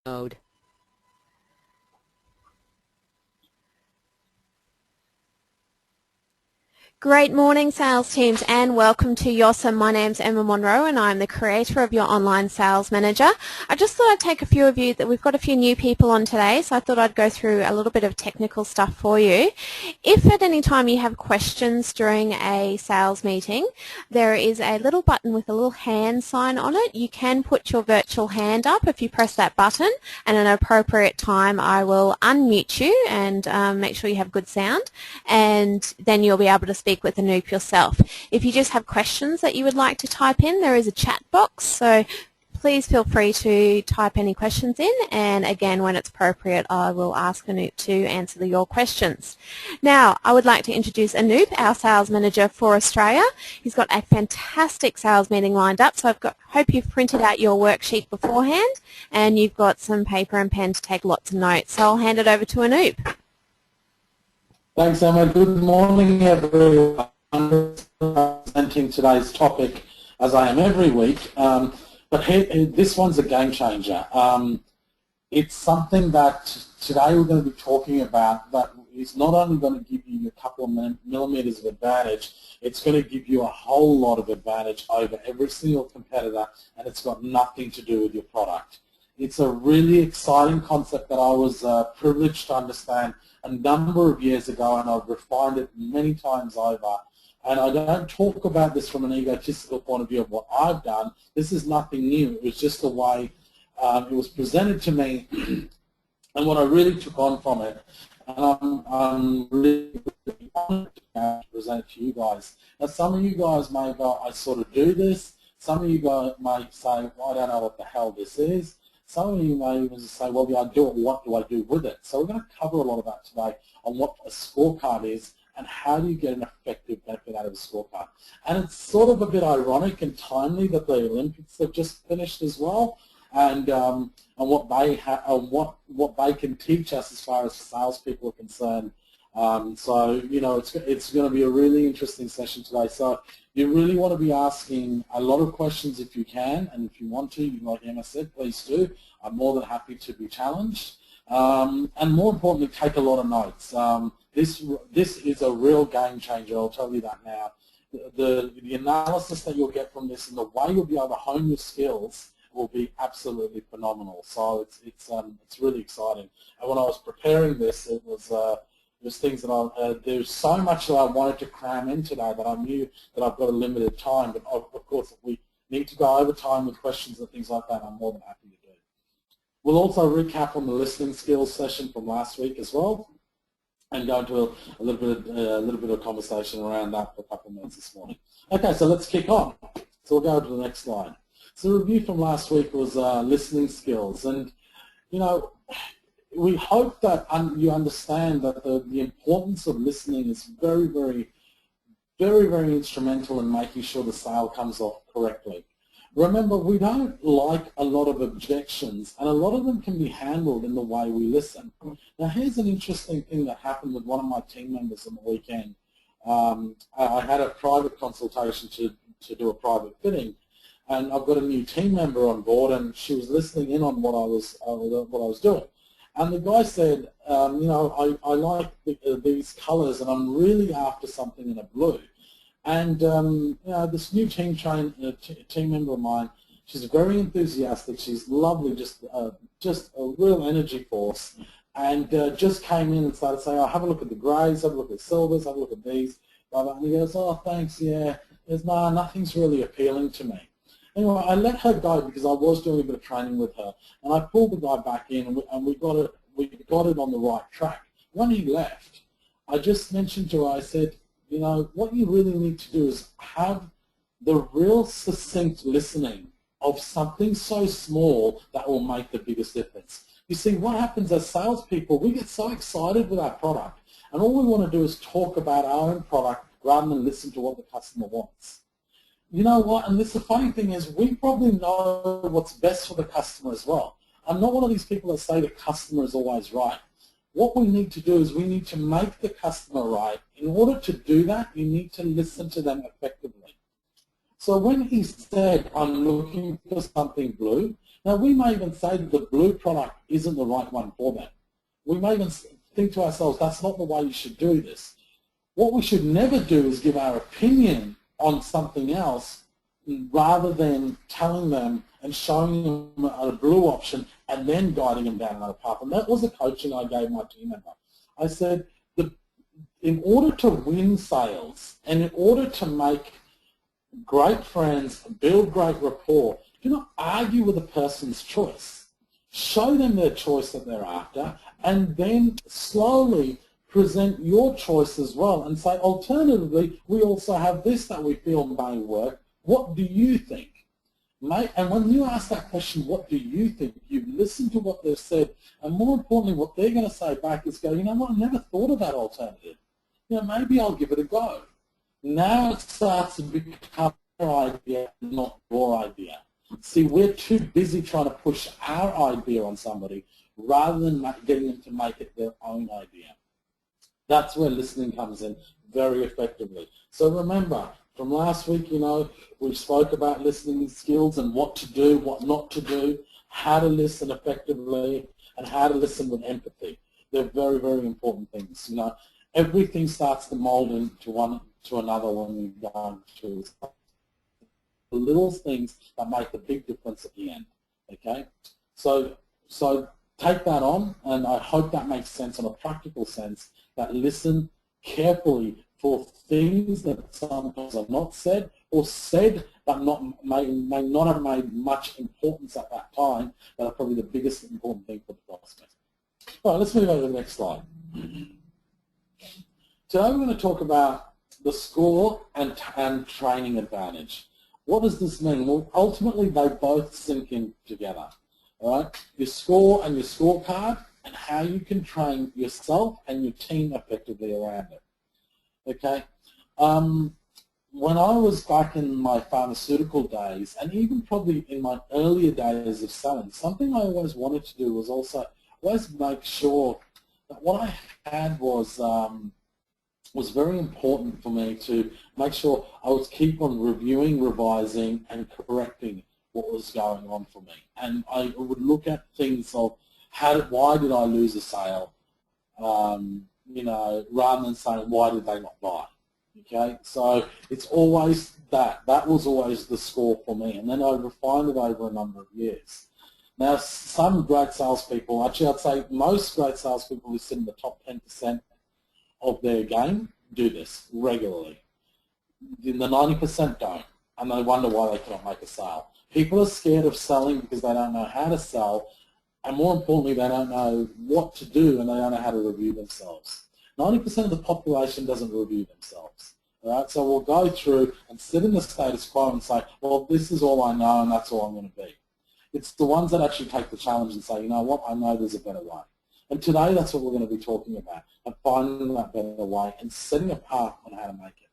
mode. Great morning, sales teams, and welcome to YOSM. My name's Emma Monroe, and I'm the creator of your online sales manager. I just thought I'd take a few of you that we've got a few new people on today, so I thought I'd go through a little bit of technical stuff for you. If at any time you have questions during a sales meeting, there is a little button with a little hand sign on it. You can put your virtual hand up if you press that button, and at an appropriate time I will unmute you and make sure you have good sound, and then you'll be able to speak with Anoop yourself. If you just have questions that you would like to type in, there is a chat box, so please feel free to type any questions in, and again, when it's appropriate, I will ask Anoop to answer your questions. Now, I would like to introduce Anoop, our sales manager for Australia. He's got a fantastic sales meeting lined up, so hope you've printed out your worksheet beforehand and you've got some paper and pen to take lots of notes. So I'll hand it over to Anoop. Thanks, Emma. Good morning, everyone. I'm presenting today's topic, as I am every week, but this one's a game changer. It's something that today we're going to be talking about that is not only going to give you a couple of millimeters of advantage, it's going to give you a whole lot of advantage over every single competitor, and it's got nothing to do with your product. It's a really exciting concept that I was privileged to understand a number of years ago, and I've refined it many times over. And I don't talk about this from an egotistical point of view of what I've done. This is nothing new. It was just the way it was presented to me and what I really took on from it. And I'm really honored to present it to you guys. Now, some of you guys may go, I sort of do this. Some of you guys may say, well, I don't know what the hell this is. Some of you may even say, well, yeah, I do it, what do I do with it? So we're going to cover a lot of that today on what a scorecard is and how do you get an effective benefit out of a scorecard. And it's sort of a bit ironic and timely that the Olympics have just finished as well, and what they can teach us as far as salespeople are concerned. So, you know, it's going to be a really interesting session today. So you really want to be asking a lot of questions if you can, and if you want to, like Emma said, please do. I'm more than happy to be challenged. And more importantly, take a lot of notes. This is a real game changer, I'll tell you that now. The analysis that you'll get from this and the way you'll be able to hone your skills will be absolutely phenomenal. So it's really exciting. And when I was preparing this, it was there's things that there's so much that I wanted to cram in today that I knew that I've got a limited time. But of course, if we need to go over time with questions and things like that, I'm more than happy to do. We'll also recap on the listening skills session from last week as well, and go into a little bit of conversation around that for a couple of minutes this morning. Okay, so let's kick on. So we'll go to the next slide. So the review from last week was listening skills, and you know, we hope that you understand that the importance of listening is very, very, very, very instrumental in making sure the sale comes off correctly. Remember, we don't like a lot of objections, and a lot of them can be handled in the way we listen. Now, here's an interesting thing that happened with one of my team members on the weekend. I had a private consultation to do a private fitting, and I've got a new team member on board, and she was listening in on what I was doing. And the guy said, you know, I like these colors, and I'm really after something in a blue. And you know, this new team member of mine, she's very enthusiastic. She's lovely, just a real energy force. And just came in and started saying, "Oh, have a look at the greys, have a look at silvers, have a look at these." And he goes, "Oh, thanks, yeah." There's nothing's really appealing to me. Anyway, I let her go because I was doing a bit of training with her, and I pulled the guy back in, and we got it on the right track. When he left, I just mentioned to her, I said, you know, what you really need to do is have the real succinct listening of something so small that will make the biggest difference. You see, what happens as salespeople, we get so excited with our product, and all we want to do is talk about our own product rather than listen to what the customer wants. You know what, and the funny thing is, we probably know what's best for the customer as well. I'm not one of these people that say the customer is always right. What we need to do is we need to make the customer right. In order to do that, you need to listen to them effectively. So when he said, I'm looking for something blue, Now, we may even say that the blue product isn't the right one for them. We may even think to ourselves, that's not the way you should do this. What we should never do is give our opinion on something else rather than telling them and showing them a blue option and then guiding them down another path. And that was the coaching I gave my team member. I said, in order to win sales and in order to make great friends, build great rapport, do not argue with a person's choice. Show them their choice that they're after and then slowly present your choice as well and say, alternatively, we also have this that we feel may work. What do you think? And when you ask that question, what do you think, you listen to what they've said, and more importantly, what they're going to say back is go, you know what, I never thought of that alternative. You know, maybe I'll give it a go. Now it starts to become your idea, not your idea. See, we're too busy trying to push our idea on somebody rather than getting them to make it their own idea. That's where listening comes in very effectively. So remember, from last week, you know, we spoke about listening skills and what to do, what not to do, how to listen effectively, and how to listen with empathy. They're very, very important things. You know, everything starts to mold into one to another when we go to the little things that make the big difference at the end. Okay, so take that on, and I hope that makes sense in a practical sense. That listen carefully for things that sometimes are not said or said but may not have made much importance at that time, that are probably the biggest important thing for the prospect. All right, let's move over to the next slide. Today we're going to talk about the score and training advantage. What does this mean? Well, ultimately they both sync in together. All right, your score and your scorecard, and how you can train yourself and your team effectively around it. Okay, when I was back in my pharmaceutical days, and even probably in my earlier days of selling, something I always wanted to do was also always make sure that what I had was very important for me to make sure I was keep on reviewing, revising, and correcting what was going on for me. And I would look at things of why did I lose a sale, you know, rather than saying why did they not buy. Okay, so it's always that. That was always the score for me, and then I refined it over a number of years. Now, some great salespeople, actually I'd say most great salespeople who sit in the top 10% of their game do this regularly. The 90% don't, and they wonder why they cannot make a sale. People are scared of selling because they don't know how to sell, and more importantly, they don't know what to do and they don't know how to review themselves. 90% of the population doesn't review themselves. All right, so we'll go through and sit in the status quo and say, well, this is all I know and that's all I'm going to be. It's the ones that actually take the challenge and say, you know what, I know there's a better way. And today that's what we're going to be talking about, and finding that better way and setting a path on how to make it.